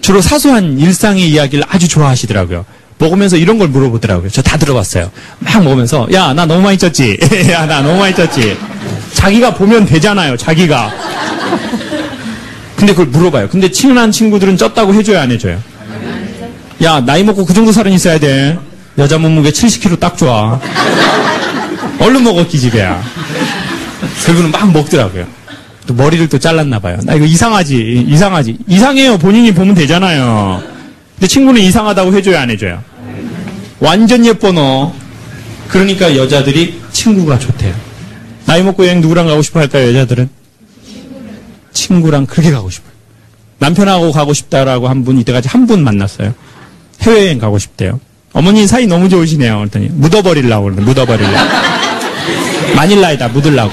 S3: 주로 사소한 일상의 이야기를 아주 좋아하시더라고요. 먹으면서 이런 걸 물어보더라고요. 저 다 들어봤어요. 막 먹으면서 야, 나 너무 많이 쪘지? 야, 나 너무 많이 쪘지? 자기가 보면 되잖아요. 자기가. 근데 그걸 물어봐요. 근데 친한 친구들은 쪘다고 해줘야 안 해줘요? 야, 나이 먹고 그 정도 살은 있어야 돼. 여자 몸무게 70kg 딱 좋아. 얼른 먹어, 기집애야. 결국은 막 먹더라고요. 또 머리를 또 잘랐나 봐요. 나 이거 이상하지. 이상해요. 본인이 보면 되잖아요. 근데 친구는 이상하다고 해줘야 안 해줘요? 완전 예뻐 너. 그러니까 여자들이 친구가 좋대요. 나이 먹고 여행 누구랑 가고 싶어 할까요, 여자들은? 친구랑 그렇게 가고 싶어요. 남편하고 가고 싶다라고 한 분, 이때까지 한 분 만났어요. 해외여행 가고 싶대요. 어머니 사이 너무 좋으시네요. 그랬더니 묻어버리려고 그러는데, 묻어버리려고. 마닐라에다 묻으려고.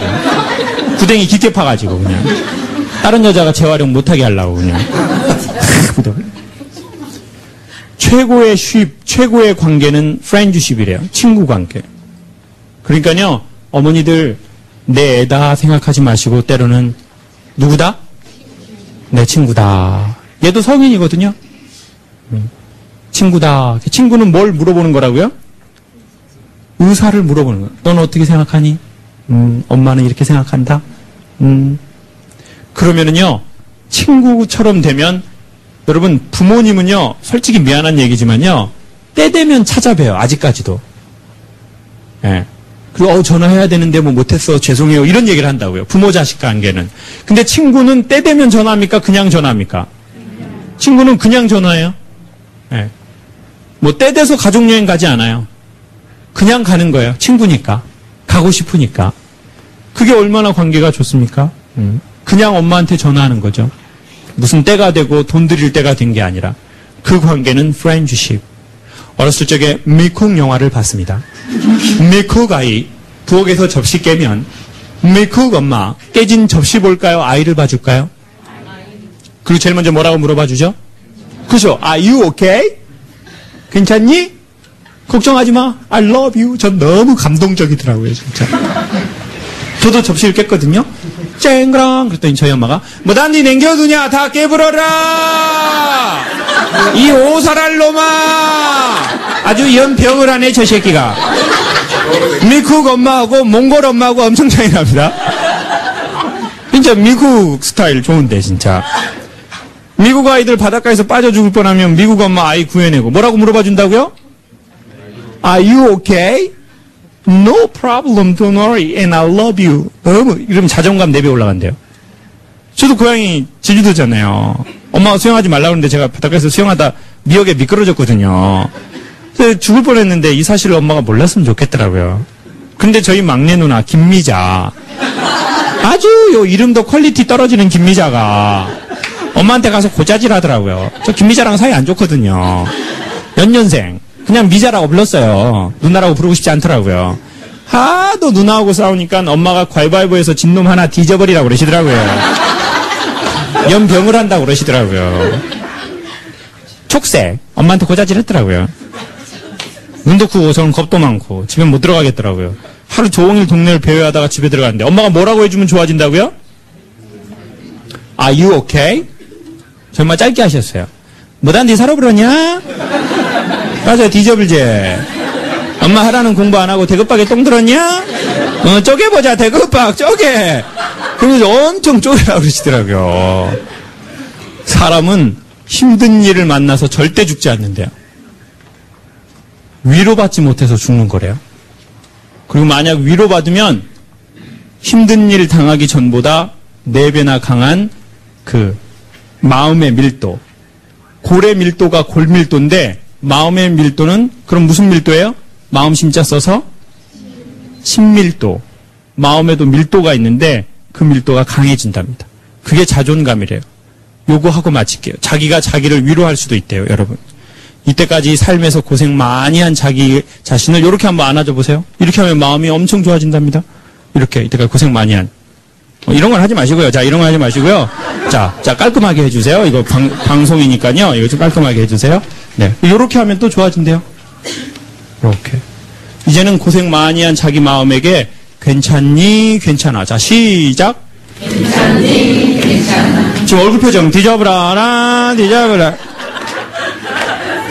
S3: 구덩이 깊게 파가지고 그냥. 다른 여자가 재활용 못하게 하려고 그냥. 최고의 관계는 프렌드십이래요. 친구 관계. 그러니까요, 어머니들 내 애다 생각하지 마시고 때로는 누구다? 내 친구다. 얘도 성인이거든요. 친구다. 친구는 뭘 물어보는 거라고요? 의사를 물어보는 거예요. 넌 어떻게 생각하니? 엄마는 이렇게 생각한다. 그러면은요, 친구처럼 되면, 여러분, 부모님은요, 솔직히 미안한 얘기지만요, 때 되면 찾아봬요. 아직까지도. 예. 그리고, 전화해야 되는데 뭐 못했어. 죄송해요. 이런 얘기를 한다고요. 부모 자식 관계는. 근데 친구는 때 되면 전화합니까? 그냥 전화합니까? 친구는 그냥 전화해요. 예. 뭐 때 돼서 가족여행 가지 않아요. 그냥 가는 거예요. 친구니까. 가고 싶으니까. 그게 얼마나 관계가 좋습니까? 그냥 엄마한테 전화하는 거죠. 무슨 때가 되고 돈 들일 때가 된 게 아니라. 그 관계는 프렌드십. 어렸을 적에 미국 영화를 봤습니다. 미국 아이, 부엌에서 접시 깨면 미국 엄마, 깨진 접시 볼까요? 아이를 봐줄까요? 그리고 제일 먼저 뭐라고 물어봐 주죠? 그죠? Are you okay? 괜찮니? 걱정하지 마. I love you. 전 너무 감동적이더라고요, 진짜. 저도 접시를 깼거든요. 쨍그랑 그랬더니 저희 엄마가 뭐단디 냉겨두냐? 다 깨부러라. 이 오살할 놈아. 아주 연병을 하네 저 새끼가. 미국 엄마하고 몽골 엄마하고 엄청 차이 납니다. 진짜 미국 스타일 좋은데 진짜. 미국 아이들 바닷가에서 빠져 죽을 뻔하면 미국 엄마 아이 구해내고 뭐라고 물어봐 준다고요? Are you okay? No problem, don't worry, and I love you. 이러면 자존감 4배 올라간대요. 저도 고향이 제주도잖아요. 엄마가 수영하지 말라고 그러는데 제가 바닷가에서 수영하다 미역에 미끄러졌거든요. 그래서 죽을 뻔했는데 이 사실을 엄마가 몰랐으면 좋겠더라고요. 근데 저희 막내 누나 김미자, 아주 요 이름도 퀄리티 떨어지는 김미자가 엄마한테 가서 고자질 하더라고요. 저 김미자랑 사이 안 좋거든요. 연년생. 그냥 미자라고 불렀어요. 누나라고 부르고 싶지 않더라고요. 하도 누나하고 싸우니까 엄마가 가위바위보에서 진놈 하나 뒤져버리라고 그러시더라고요. 연병을 한다고 그러시더라고요. 촉새. 엄마한테 고자질 했더라고요. 눈도 크고 저는 겁도 많고 집에 못 들어가겠더라고요. 하루 종일 동네를 배회하다가 집에 들어갔는데 엄마가 뭐라고 해주면 좋아진다고요? Are you okay? 정말 짧게 하셨어요. 뭐단 니 살아 그러냐? 맞아, 뒤져불제. 엄마 하라는 공부 안 하고 대급박에 똥 들었냐? 쪼개보자, 대급박, 쪼개. 그러면서 엄청 쪼개라고 그러시더라고요. 사람은 힘든 일을 만나서 절대 죽지 않는데요. 위로받지 못해서 죽는 거래요. 그리고 만약 위로받으면 힘든 일 당하기 전보다 4배나 강한 그 마음의 밀도. 골의 밀도가 골밀도인데 마음의 밀도는 그럼 무슨 밀도예요? 마음 심자 써서 신밀도. 마음에도 밀도가 있는데 그 밀도가 강해진답니다. 그게 자존감이래요. 요거 하고 마칠게요. 자기가 자기를 위로할 수도 있대요, 여러분. 이때까지 삶에서 고생 많이 한 자기 자신을 이렇게 한번 안아줘 보세요. 이렇게 하면 마음이 엄청 좋아진답니다. 이렇게 이때까지 고생 많이 한. 이런 건 하지 마시고요. 자, 이런 건 하지 마시고요. 자, 깔끔하게 해주세요. 이거 방송이니까요. 이거 좀 깔끔하게 해주세요. 네. 이렇게 하면 또 좋아진대요. 이렇게. 이제는 고생 많이 한 자기 마음에게 괜찮니? 괜찮아. 자, 시작. 괜찮니? 괜찮아. 지금 얼굴 표정 뒤져보라. 뒤져보라.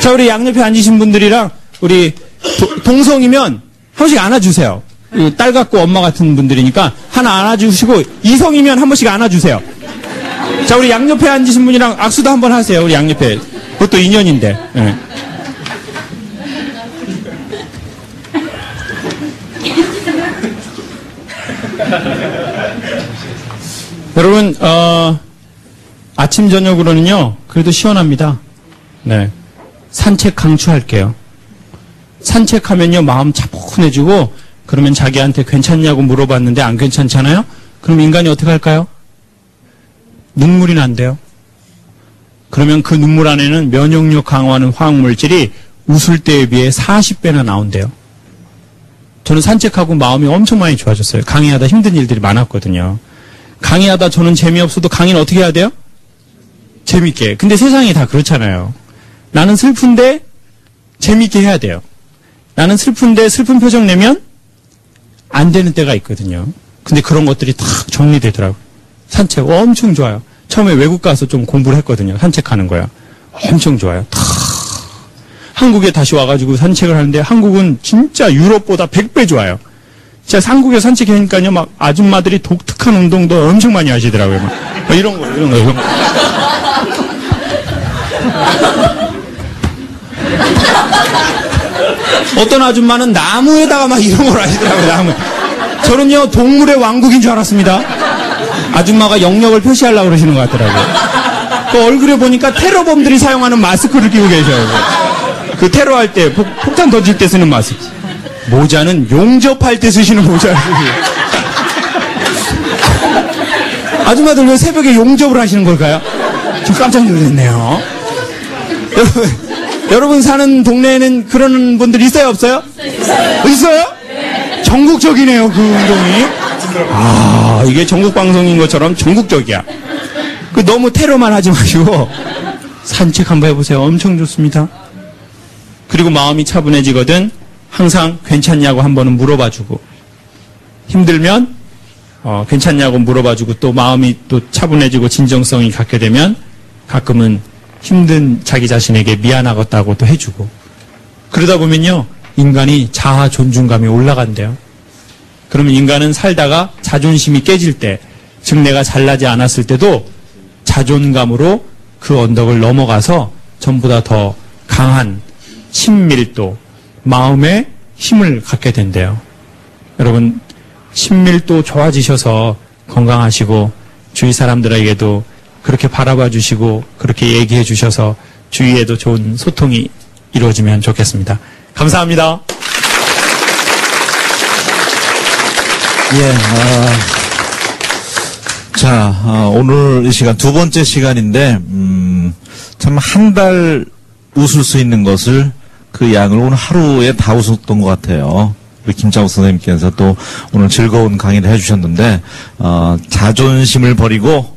S3: 자, 우리 양옆에 앉으신 분들이랑 우리 동성이면 한 번씩 안아주세요. 딸 같고 엄마 같은 분들이니까 하나 안아주시고 이성이면 한 번씩 안아주세요. 자, 우리 양옆에 앉으신 분이랑 악수도 한번 하세요. 우리 양옆에. 그것도 인연인데. 네. 여러분, 아침 저녁으로는요 그래도 시원합니다. 네. 산책 강추할게요. 산책하면요 마음 차분해지고 그러면 자기한테 괜찮냐고 물어봤는데 안 괜찮잖아요? 그럼 인간이 어떻게 할까요? 눈물이 난대요. 그러면 그 눈물 안에는 면역력 강화하는 화학물질이 웃을 때에 비해 40배나 나온대요. 저는 산책하고 마음이 엄청 많이 좋아졌어요. 강의하다 힘든 일들이 많았거든요. 강의하다 저는 재미없어도 강의는 어떻게 해야 돼요? 재밌게. 근데 세상이 다 그렇잖아요. 나는 슬픈데 재밌게 해야 돼요. 나는 슬픈데 슬픈 표정 내면 안 되는 때가 있거든요. 근데 그런 것들이 다 정리되더라고요. 산책 엄청 좋아요. 처음에 외국 가서 좀 공부를 했거든요. 산책하는 거야. 엄청 좋아요. 다 한국에 다시 와가지고 산책을 하는데 한국은 진짜 유럽보다 100배 좋아요. 진짜 한국에 산책하니까요, 막 아줌마들이 독특한 운동도 엄청 많이 하시더라고요. 막 이런 거, 이런 거. 어떤 아줌마는 나무에다가 막 이런 걸 하시더라고요, 나무. 저는요, 동물의 왕국인 줄 알았습니다. 아줌마가 영역을 표시하려고 그러시는 것 같더라고요. 그 얼굴에 보니까 테러범들이 사용하는 마스크를 끼고 계셔요. 그 테러할 때, 폭탄 던질 때 쓰는 마스크. 모자는 용접할 때 쓰시는 모자를 쓰세요. 아줌마들 왜 새벽에 용접을 하시는 걸까요? 좀 깜짝 놀랐네요. 여러분 사는 동네에는 그런 분들 있어요, 없어요? 있어요? 네. 전국적이네요, 그 운동이. 아, 이게 전국 방송인 것처럼 전국적이야. 그 너무 테러만 하지 마시고 산책 한번 해보세요. 엄청 좋습니다. 그리고 마음이 차분해지거든 항상 괜찮냐고 한 번은 물어봐주고, 힘들면 괜찮냐고 물어봐주고, 또 마음이 또 차분해지고 진정성이 갖게 되면 가끔은 힘든 자기 자신에게 미안하겠다고 또 해주고, 그러다 보면요 인간이 자아 존중감이 올라간대요. 그러면 인간은 살다가 자존심이 깨질 때, 즉 내가 잘나지 않았을 때도 자존감으로 그 언덕을 넘어가서 전보다 더 강한 친밀도, 마음의 힘을 갖게 된대요. 여러분, 친밀도 좋아지셔서 건강하시고 주위 사람들에게도 그렇게 바라봐 주시고 그렇게 얘기해 주셔서 주위에도 좋은 소통이 이루어지면 좋겠습니다. 감사합니다.
S2: 예, 오늘 이 시간 두 번째 시간인데, 참 한 달 웃을 수 있는 것을 그 양을 오늘 하루에 다 웃었던 것 같아요. 우리 김창욱 선생님께서 또 오늘 즐거운 강의를 해주셨는데, 자존심을 버리고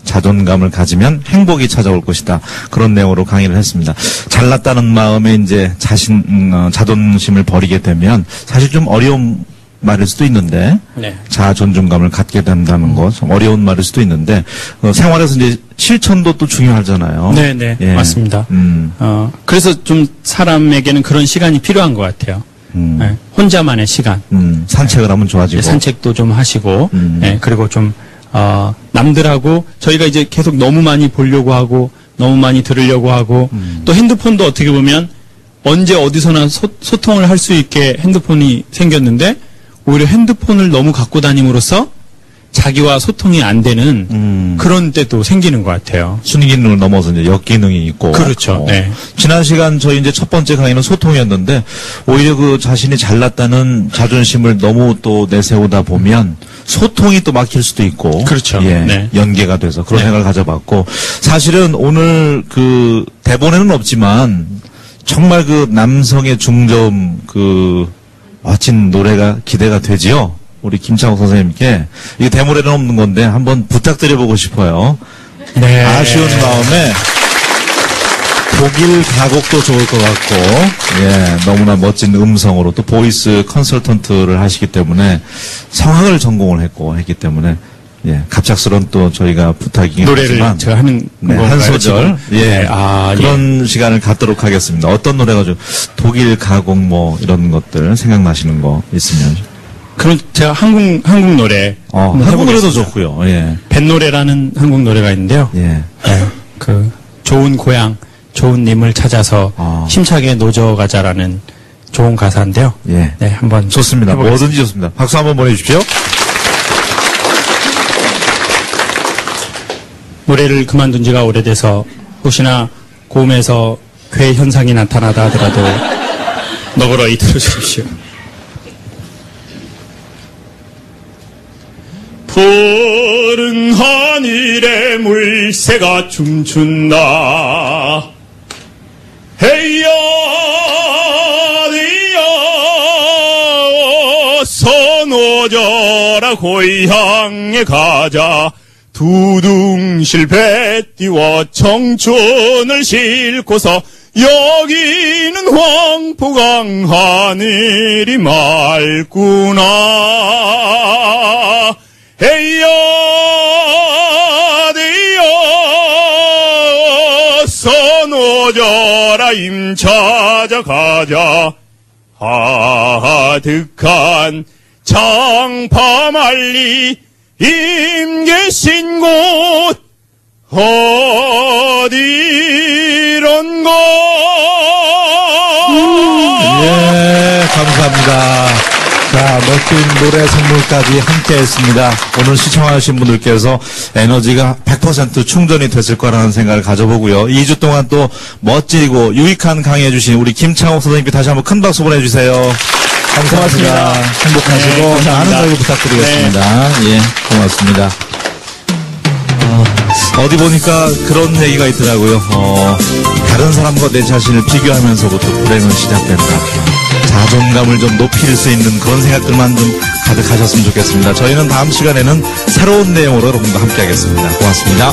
S2: 자존감을 가지면 행복이 찾아올 것이다. 그런 내용으로 강의를 했습니다. 잘났다는 마음에 이제 자존심을 버리게 되면 사실 좀 어려운 말일 수도 있는데,
S3: 네.
S2: 자존감을 갖게 된다는 거 좀 어려운 말일 수도 있는데, 생활에서 이제 실천도 또 중요하잖아요.
S3: 네,
S2: 예.
S3: 맞습니다. 그래서 좀 사람에게는 그런 시간이 필요한 것 같아요. 네, 혼자만의 시간.
S2: 산책을 하면 좋아지고.
S3: 네, 산책도 좀 하시고, 네, 그리고 좀, 남들하고, 저희가 이제 계속 너무 많이 보려고 하고, 너무 많이 들으려고 하고, 또 핸드폰도 어떻게 보면 언제 어디서나 소통을 할 수 있게 핸드폰이 생겼는데, 오히려 핸드폰을 너무 갖고 다님으로써 자기와 소통이 안 되는 그런 때도 생기는 것 같아요.
S2: 순기능을 넘어서 이제 역기능이 있고.
S3: 그렇죠. 네.
S2: 지난 시간 저희 이제 첫 번째 강의는 소통이었는데, 오히려 그 자신이 잘났다는 자존심을 너무 또 내세우다 보면 소통이 또 막힐 수도 있고.
S3: 그렇죠.
S2: 예.
S3: 네.
S2: 연계가 돼서 그런
S3: 네.
S2: 생각을 가져봤고. 사실은 오늘 그 대본에는 없지만 정말 그 남성의 중저음 멋진 노래가 기대가 되지요. 우리 김창욱 선생님께. 이게 대본에는 없는 건데 한번 부탁드려보고 싶어요.
S3: 네.
S2: 아쉬운 마음에 독일 가곡도 좋을 것 같고, 예, 너무나 멋진 음성으로 또 보이스 컨설턴트를 하시기 때문에 성악을 전공을 했기 때문에, 예, 갑작스런 또 저희가 부탁이긴
S3: 노래를
S2: 하지만,
S3: 제가 하는
S2: 네,
S3: 건가요,
S2: 한 소절,
S3: 지금?
S2: 예,
S3: 네,
S2: 그런 시간을 갖도록 하겠습니다. 어떤 노래가 좀 독일 가곡 이런 것들 생각나시는 거 있으면.
S3: 그럼 제가 한국 노래 한번
S2: 한국 노래도
S3: 해보겠습니다.
S2: 좋고요. 예,
S3: 뱃노래라는 한국 노래가 있는데요.
S2: 예.
S3: 네, 좋은 고향, 좋은 님을 찾아서 힘차게 노져가자라는 좋은 가사인데요.
S2: 예.
S3: 네, 한번
S2: 좋습니다.
S3: 해보겠습니다.
S2: 뭐든지 좋습니다. 박수 한번 보내주십시오.
S3: 노래를 그만둔 지가 오래돼서 혹시나 고음에서 괴 현상이 나타나다 하더라도 너그러이 들어주십시오. 푸른 하늘에 물새가 춤춘다. 헤이야 디야 선오져라 고향에 가자. 두둥실 배 띄워 청춘을 싣고서 여기는 황포강 하늘이 맑구나. 헤이야 디야 선오져라 임 찾아가자. 하득한 장파말리 임 계신 곳 어디론가.
S2: 예, 감사합니다. 자, 멋진 노래 선물까지 함께 했습니다. 오늘 시청하신 분들께서 에너지가 100% 충전이 됐을 거라는 생각을 가져보고요. 2주 동안 또 멋지고 유익한 강의해주신 우리 김창욱 선생님께 다시 한번 큰 박수 보내주세요. 감사합니다. 행복하시고
S3: 네, 감사합니다.
S2: 많은 사랑 부탁드리겠습니다. 예, 고맙습니다. 어디 보니까 그런 얘기가 있더라고요. 다른 사람과 내 자신을 비교하면서부터 불행은 시작된다. 자존감을 좀 높일 수 있는 그런 생각들만 좀 가득하셨으면 좋겠습니다. 저희는 다음 시간에는 새로운 내용으로 여러분과 함께 하겠습니다. 고맙습니다.